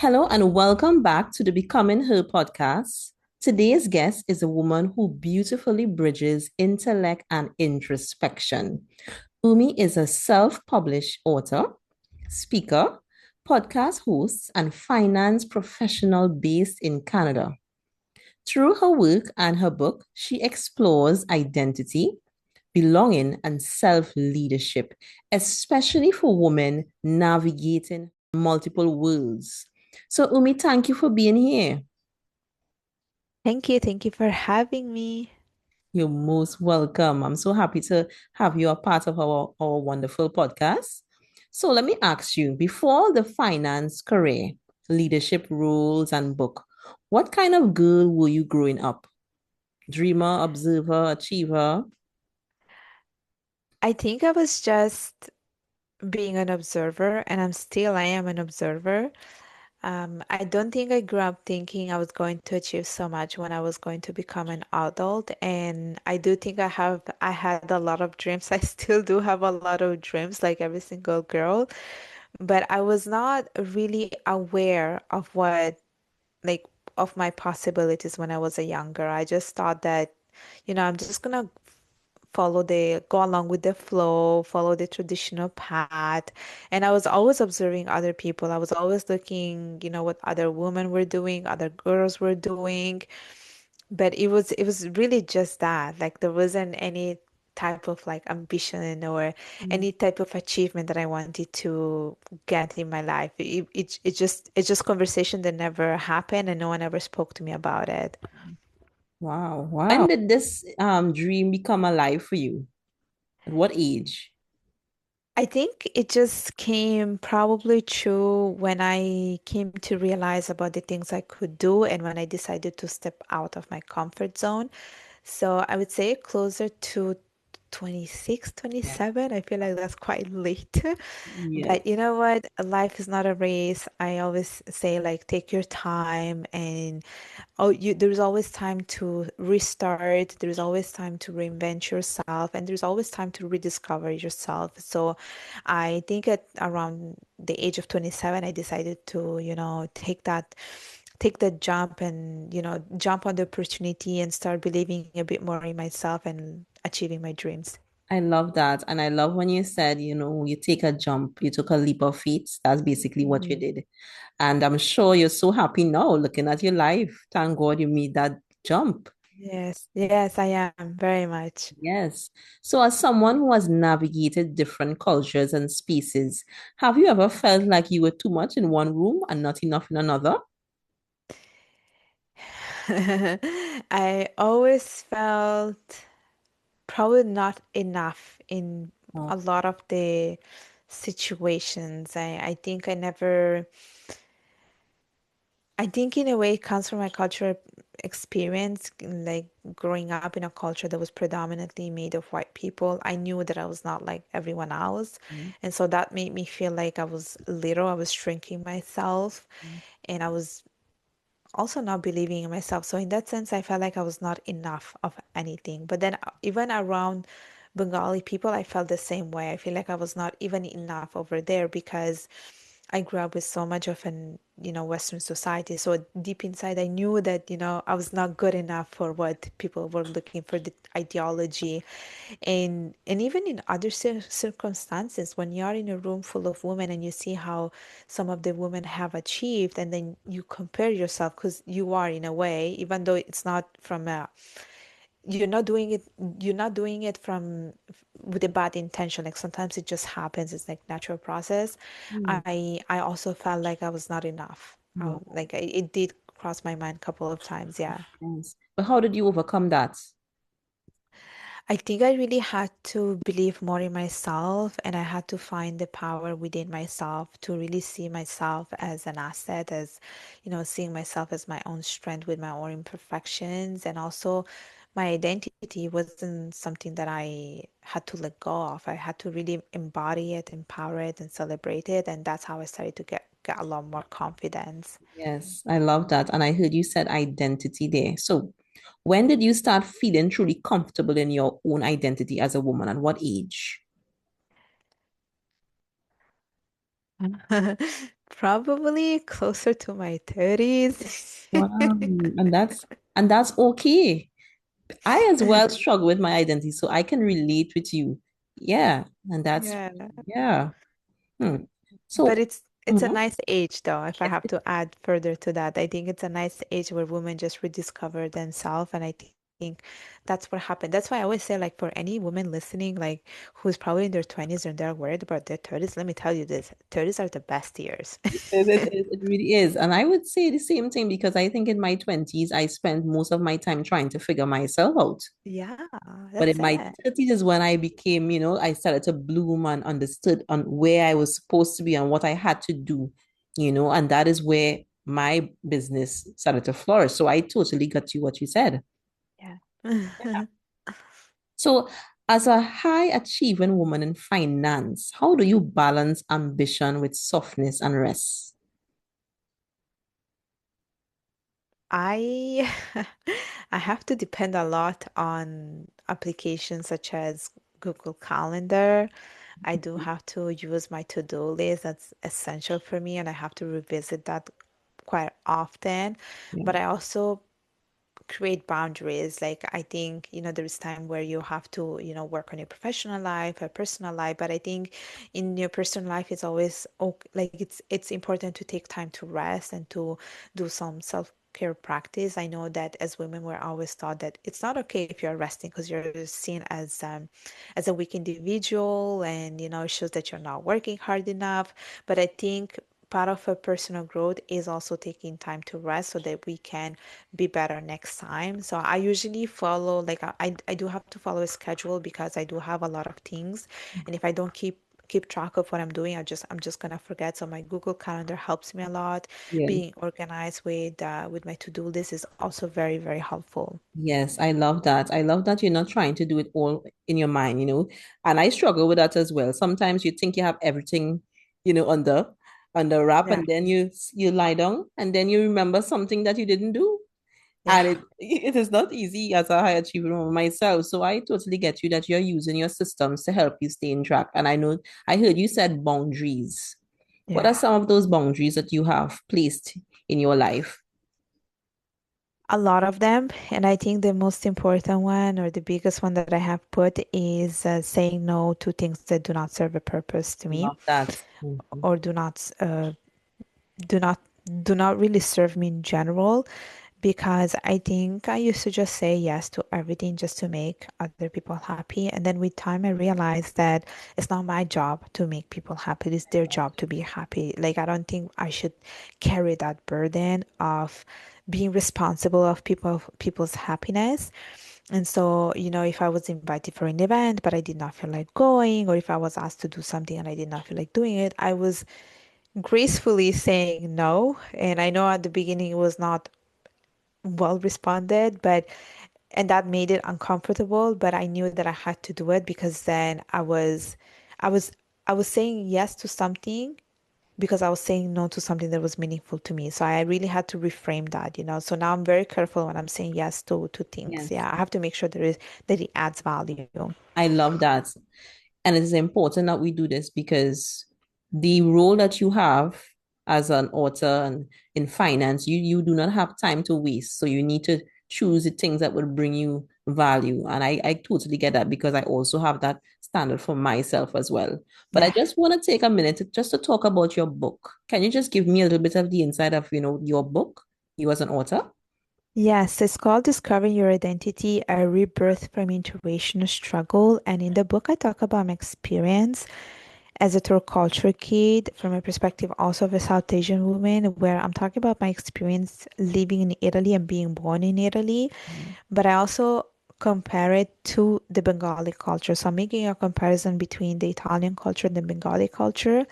Hello and welcome back to the Becoming Her podcast. Today's guest is a woman who beautifully bridges intellect and introspection. Umi is a self published author, speaker, podcast host, and finance professional based in Canada. Through her work and her book, she explores identity, belonging, and self leadership, especially for women navigating multiple worlds. So, Umi, thank you for being here. Thank you. Thank you for having me. You're most welcome. I'm so happy to have you a part of our wonderful podcast. So, let me ask you before the finance career, leadership roles, and book, what kind of girl were you growing up? Dreamer, observer, achiever? I think I was just being an observer, and I am an observer. I don't think I grew up thinking I was going to achieve so much when I was going to become an adult. And I do think I had a lot of dreams. I still do have a lot of dreams, like every single girl, but I was not really aware of like, of my possibilities when I was a younger. I just thought that, I'm just gonna go along with the flow, follow the traditional path. And I was always observing other people. I was always looking, what other women were doing, other girls were doing. But it was really just that. Like there wasn't any type of like ambition or Mm. any type of achievement that I wanted to get in my life. It's just conversation that never happened and no one ever spoke to me about it. Wow, wow. When did this dream become alive for you? At what age? I think it just came probably true when I came to realize about the things I could do and when I decided to step out of my comfort zone. So I would say closer to 26, Yeah. 27. I feel like that's quite late. Yes. But you know what? Life is not a race. I always say like take your time and there's always time to restart. There's always time to reinvent yourself, and there's always time to rediscover yourself. So, I think at around the age of 27, I decided to, take that jump and, jump on the opportunity and start believing a bit more in myself and achieving my dreams. I love that. And I love when you said, you take a jump, you took a leap of faith. That's basically what you Mhm. did. And I'm sure you're so happy now looking at your life. Thank God you made that jump. Yes, yes, I am very much. Yes. So, as someone who has navigated different cultures and spaces, have you ever felt like you were too much in one room and not enough in another? I always felt probably not enough in Oh, a lot of the situations. I think I think in a way it comes from my cultural experience, like growing up in a culture that was predominantly made of white people. I knew that I was not like everyone else. mm, And so that made me feel like I was little, I was shrinking myself, mm. and I was also not believing in myself. So in that sense, I felt like I was not enough of anything. But then even around Bengali people, I felt the same way. I feel like I was not even enough over there because I grew up with so much of an, Western society. So deep inside, I knew that, I was not good enough for what people were looking for, the ideology. And even in other circumstances, when you are in a room full of women and you see how some of the women have achieved, and then you compare yourself because you are in a way, even though it's not from a you're not doing it from with a bad intention. Like sometimes it just happens. It's like natural process. Mm. I also felt like I was not enough. Wow. It did cross my mind a couple of times. Yeah. Yes. But how did you overcome that? I think I really had to believe more in myself, and I had to find the power within myself to really see myself as an asset, as, seeing myself as my own strength with my own imperfections. And also, my identity wasn't something that I had to let go of. I had to really embody it, empower it, and celebrate it. And that's how I started to get a lot more confidence. Yes, I love that. And I heard you said identity there. So, when did you start feeling truly comfortable in your own identity as a woman? At what age? Probably closer to my 30s. Wow. And that's okay. I as well struggle with my identity, so I can relate with you. Yeah. And that's Yeah. yeah. Hmm. But So it's a mhm. nice age though, if I Yes, have to add further to that. I think it's a nice age where women just rediscover themselves and I think that's what happened. That's why I always say like for any woman listening, like who's probably in their 20s and they're worried about their 30s, let me tell you this, 30s are the best years. it really is. And I would say the same thing because I think in my 20s, I spent most of my time trying to figure myself out. Yeah, But that's in my it. 30s is when I became, I started to bloom and understood on where I was supposed to be and what I had to do, and that is where my business started to flourish. So I totally got you what you said. Yeah. So, as a high achieving woman in finance, how do you balance ambition with softness and rest? I I have to depend a lot on applications such as Google Calendar. I do have to use my to-do list. That's essential for me, and I have to revisit that quite often. Yeah, But I also create boundaries. Like I think, there is time where you have to, work on your professional life or personal life. But I think in your personal life, it's always okay, like it's important to take time to rest and to do some self-care practice. I know that as women, we're always taught that it's not okay if you're resting because you're seen as a weak individual, and it shows that you're not working hard enough. But I think part of a personal growth is also taking time to rest so that we can be better next time. So I usually follow like I do have to follow a schedule because I do have a lot of things, and if I don't keep track of what I'm doing, I'm just gonna forget. So my Google Calendar helps me a lot. yeah. Being organized with my to-do list is also very, very helpful. Yes, I love that. I love that you're not trying to do it all in your mind. And I struggle with that as well. Sometimes you think you have everything, under wrap, Yeah. and then you lie down, and then you remember something that you didn't do. Yeah. And it is not easy as a high achiever myself. So I totally get you that you're using your systems to help you stay in track. And I heard you said boundaries. What are Yeah. some of those boundaries that you have placed in your life? A lot of them, and I think the most important one or the biggest one that I have put is saying no to things that do not serve a purpose to me Love that. Mhm. or do not do not really serve me in general, because I think I used to just say yes to everything just to make other people happy. And then with time, I realized that it's not my job to make people happy. It's their job to be happy. Like, I don't think I should carry that burden of being responsible of people's happiness. And so, if I was invited for an event, but I did not feel like going, or if I was asked to do something and I did not feel like doing it, I was gracefully saying no. And I know at the beginning it was not well responded, but and that made it uncomfortable, but I knew that I had to do it because then I was I was saying yes to something because I was saying no to something that was meaningful to me. So I really had to reframe that. So now I'm very careful when I'm saying yes to things. Yes. Yeah, I have to make sure that it adds value. I love that. And it is important that we do this because the role that you have as an author and in finance, you do not have time to waste. So you need to choose the things that will bring you value. And I totally get that because I also have that standard for myself as well. But I Yeah. just want to take a minute just to talk about your book. Can you just give me a little bit of the inside of, your book, you as an author? Yes, it's called Discovering Your Identity, a Rebirth from Integration Struggle. And in the book, I talk about my experience as a third culture kid from a perspective also of a South Asian woman, where I'm talking about my experience living in Italy and being born in Italy, but I also compare it to the Bengali culture. So I'm making a comparison between the Italian culture and the Bengali culture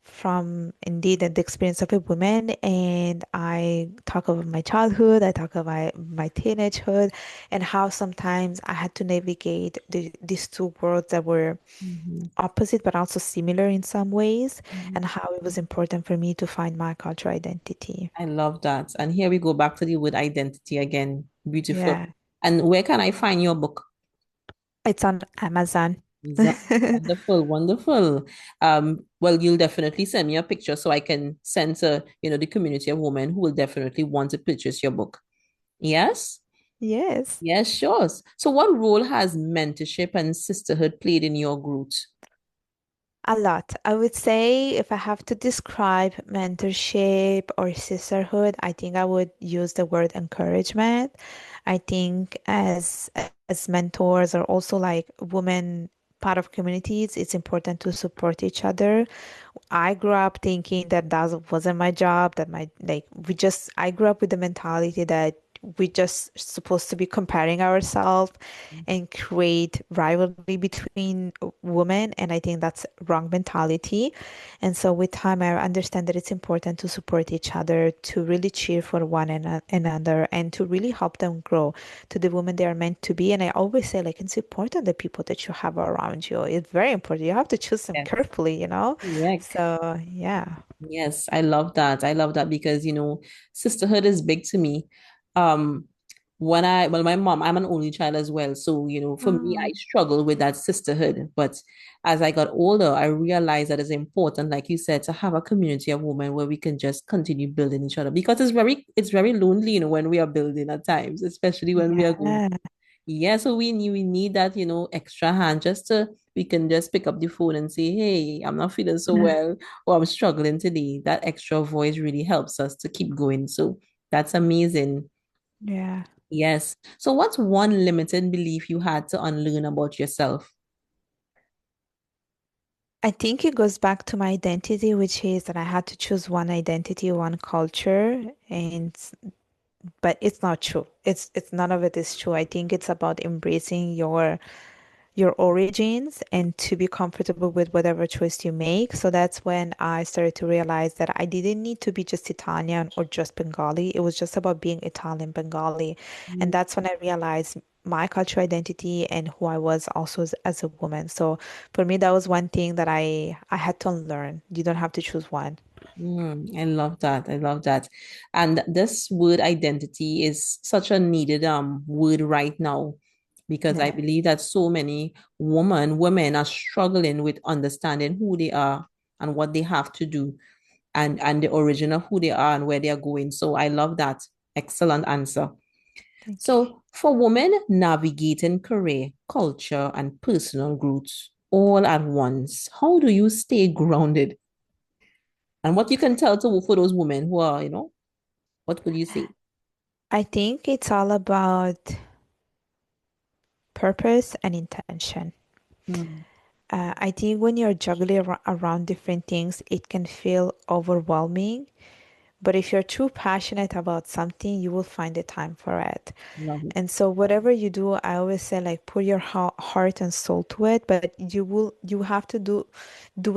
from indeed the experience of a woman. And I talk about my childhood, I talk about my teenagehood, and how sometimes I had to navigate these two worlds that were Mhm. opposite but also similar in some ways, and Mhm. how it was important for me to find my cultural identity. I love that. And here we go back to the word identity again. Beautiful. Yeah, And where can I find your book? it's on Amazon. Wonderful, wonderful. Well, you'll definitely send me a picture so I can send to, the community of women who will definitely want to purchase your book. Yes? Yes. Yes, sure. So what role has mentorship and sisterhood played in your growth? A lot. I would say if I have to describe mentorship or sisterhood, I think I would use the word encouragement. I think as mentors or also like women part of communities, it's important to support each other. I grew up thinking that that wasn't my job, that my like we just I grew up with the mentality that we just supposed to be comparing ourselves and create rivalry between women, and I think that's wrong mentality. And so with time I understand that it's important to support each other, to really cheer for one another and to really help them grow to the woman they are meant to be. And I always say like it's important the people that you have around you. It's very important. You have to choose them Yes. carefully, you know? Correct. So, yeah. Yes, I love that. I love that because, sisterhood is big to me. Um, my mom, I'm an only child as well. So, for me, I Oh, struggle with that sisterhood. But as I got older, I realized that it's important, like you said, to have a community of women where we can just continue building each other because it's very lonely, when we are building at times, especially when we are going. yeah. Yeah, so we need that, extra hand just to we can just pick up the phone and say, hey, I'm not feeling so well, or I'm struggling today. That extra voice really helps us to keep going. So that's amazing. Yeah. Yes. So what's one limiting belief you had to unlearn about yourself? I think it goes back to my identity, which is that I had to choose one identity, one culture, and but it's not true. It's none of it is true. I think it's about embracing your origins and to be comfortable with whatever choice you make. So that's when I started to realize that I didn't need to be just Italian or just Bengali. It was just about being Italian Bengali. And Mm, that's when I realized my cultural identity and who I was also as a woman. So for me, that was one thing that I had to unlearn. You don't have to choose one. I love that. I love that. And this word identity is such a needed word right now because I Yeah, believe that so many women are struggling with understanding who they are and what they have to do and the origin of who they are and where they are going. So I love that. Excellent answer. thank you. So for women navigating career, culture, and personal growth all at once, how do you stay grounded? And what you can tell to for those women who are, what will you say? I think it's all about purpose and intention. Mm, I think when you're juggling around different things, it can feel overwhelming. But if you're too passionate about something, you will find the time for it. love it. And so whatever you do, I always say like put your heart and soul to it, but you have to do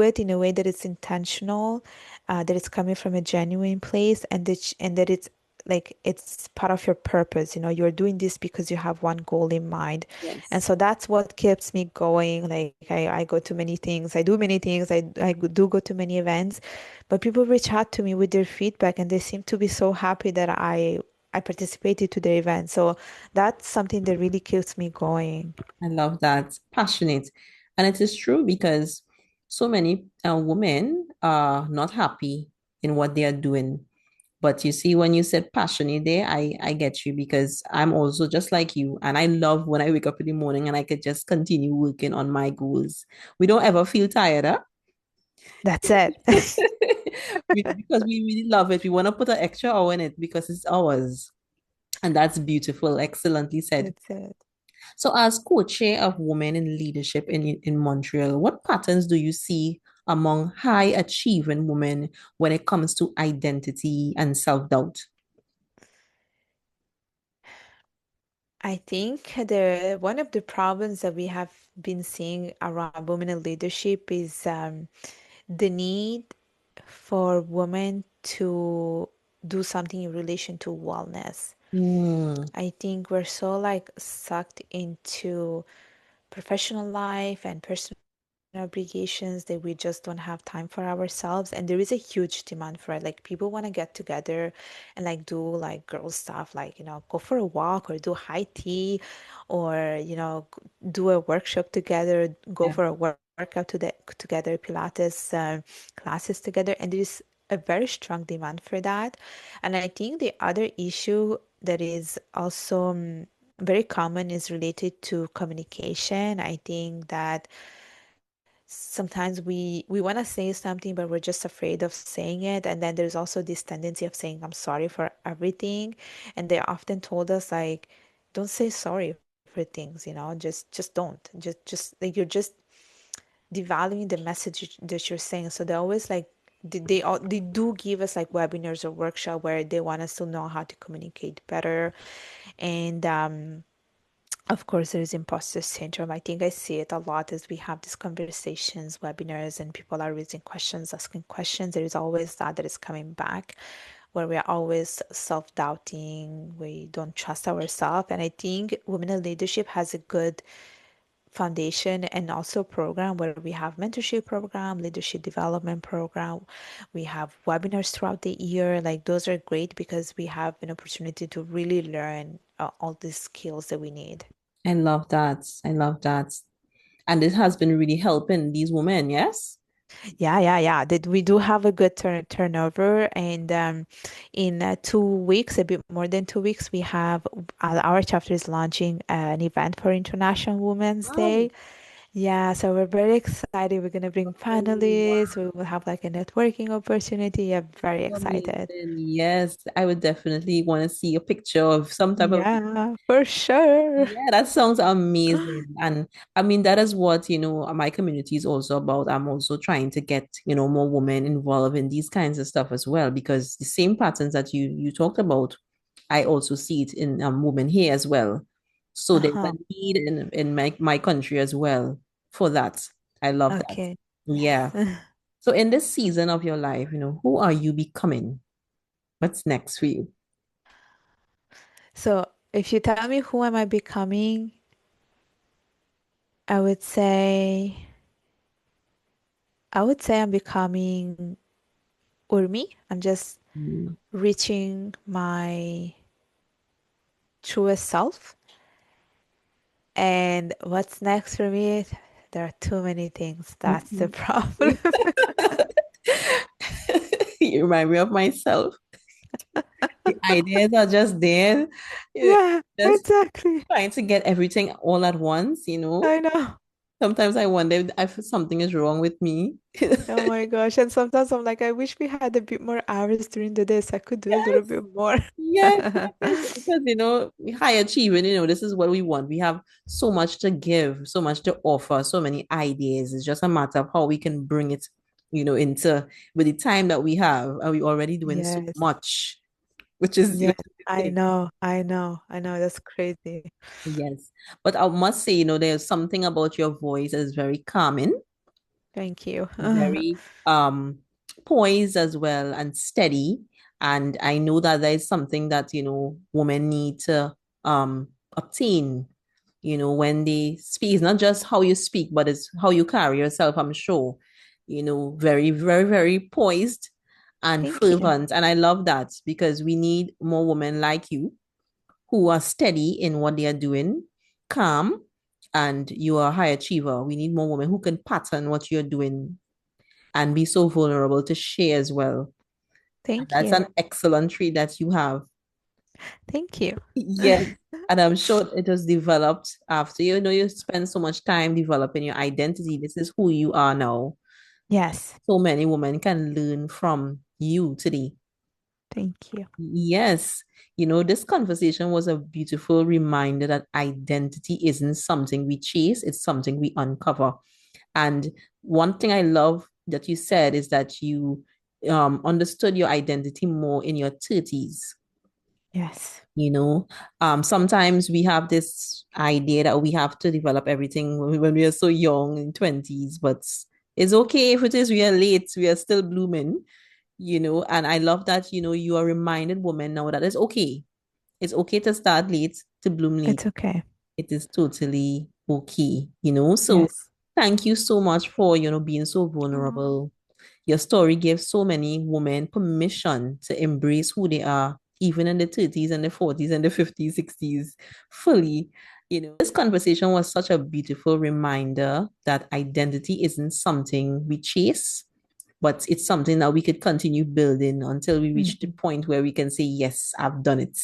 it in a way that it's intentional, that it's coming from a genuine place, and that it's like it's part of your purpose. You know, you're doing this because you have one goal in mind. And Yes. so that's what keeps me going. Like I go to many things, I do many things, do go to many events, but people reach out to me with their feedback and they seem to be so happy that I participated to the event. So that's something that really keeps me going. I love that. Passionate. And it is true because so many women are not happy in what they are doing. But you see, when you said passionate there, I get you because I'm also just like you. And I love when I wake up in the morning and I could just continue working on my goals. We don't ever feel tired, huh? That's it. Because we really love it. We want to put an extra hour in it because it's ours. And that's beautiful. Excellently said. That's it. So, as co-chair of women in leadership in Montreal, what patterns do you see among high achieving women when it comes to identity and self-doubt? I think the one of the problems that we have been seeing around women in leadership is the need for women to do something in relation to wellness. Mm, I think we're so like sucked into professional life and personal obligations that we just don't have time for ourselves. And there is a huge demand for it. Like people want to get together and like do like girl stuff, like, go for a walk or do high tea or, do a workshop together, go Yeah. for a workout together, Pilates classes together. And there's a very strong demand for that. And I think the other issue that is also very common is related to communication. I think that sometimes we want to say something, but we're just afraid of saying it. And then there's also this tendency of saying I'm sorry for everything. And they often told us like, don't say sorry for things, just don't. Just like you're just devaluing the message that you're saying. So they're always like they do give us like webinars or workshop where they want us to know how to communicate better. And of course, there is imposter syndrome. I think I see it a lot as we have these conversations, webinars, and people are raising questions, asking questions. There is always that is coming back, where we are always self-doubting. We don't trust ourselves. And I think Women in Leadership has a good foundation and also program where we have mentorship program, leadership development program. We have webinars throughout the year. Like those are great because we have an opportunity to really learn all these skills that we need. I love that. I love that. And it has been really helping these women, yes? Yeah. That we do have a good turnover, and in 2 weeks, a bit more than 2 weeks, we have our chapter is launching an event for International Women's Wow. Day. Yeah, so we're very excited. We're gonna bring Oh, panelists. We will have like a networking opportunity. I'm very excited. amazing. Yes, I would definitely want to see a picture of some type of. Yeah, for sure. Yeah, that sounds amazing. And I mean, that is what, my community is also about. I'm also trying to get, more women involved in these kinds of stuff as well, because the same patterns that you talked about, I also see it in women here as well. So there's a Uh-huh. need in my country as well for that. I love that. Okay. Yeah. Yes. So in this season of your life, who are you becoming? What's next for you? So if you tell me who am I becoming, I would say I would say I'm becoming Urmi. I'm just Mm. reaching my truest self. And what's next for me? There are too many things. That's the Mhm. problem. You remind me of myself. The ideas are just there. Yeah, Yeah, just exactly. trying to get everything all at once. I know. Sometimes I wonder if something is wrong with me. Oh my gosh. And sometimes I'm like, I wish we had a bit more hours during the day so I could do a little Yes, bit more. yes, because high achieving, this is what we want. We have so much to give, so much to offer, so many ideas. It's just a matter of how we can bring it, into with the time that we have, and we already doing so Yes. much, which is Yes. which is the I thing. know. I know. I know. That's crazy. Yes. But I must say, there's something about your voice that is very calming, Thank you. very poised as well and steady. And I know that there is something that, women need to obtain, when they speak. It's not just how you speak, but it's how you carry yourself, I'm sure. Very, very, very poised and Thank you. fervent. And I love that because we need more women like you who are steady in what they are doing, calm, and you are a high achiever. We need more women who can pattern what you're doing and be so vulnerable to share as well. And Thank that's you. an excellent trait that you have. Thank you. Yes. And I'm sure it was developed after you spend so much time developing your identity. This is who you are now. Yes. So many women can learn from you today. Thank you. Yes. This conversation was a beautiful reminder that identity isn't something we chase, it's something we uncover. And one thing I love that you said is that you understood your identity more in your 30s. Yes. Sometimes we have this idea that we have to develop everything when we are so young in 20s, but it's okay if it is we are late, we are still blooming. And I love that, you are reminded women now that it's okay. It's okay to start late, to bloom late. It's okay. It is totally okay. So Yes. Thank you so much for, being so Oh, vulnerable. Your story gives so many women permission to embrace who they are, even in the 30s and the 40s and the 50s, 60s, fully. This conversation was such a beautiful reminder that identity isn't something we chase, but it's something that we could continue building until we reach the mhm. point where we can say, yes, I've done it.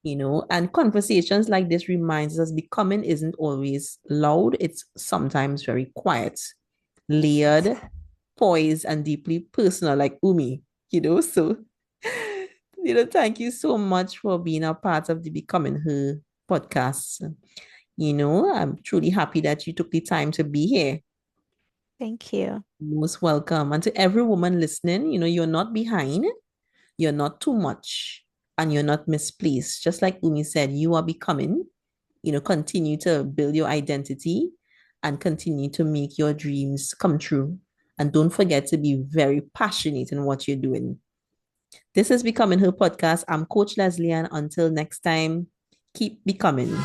And conversations like this reminds us becoming isn't always loud, it's sometimes very quiet, layered, poised, and deeply personal, like So, thank you so much for being a part of the Becoming Her podcast. I'm truly happy that you took the time to be here. Thank you. Most welcome. And to every woman listening, you're not behind, you're not too much, and you're not misplaced. Just like Umi said, you are becoming. Continue to build your identity and continue to make your dreams come true. And don't forget to be very passionate in what you're doing. This is Becoming Her podcast. I'm Coach Leslie, and until next time, keep becoming.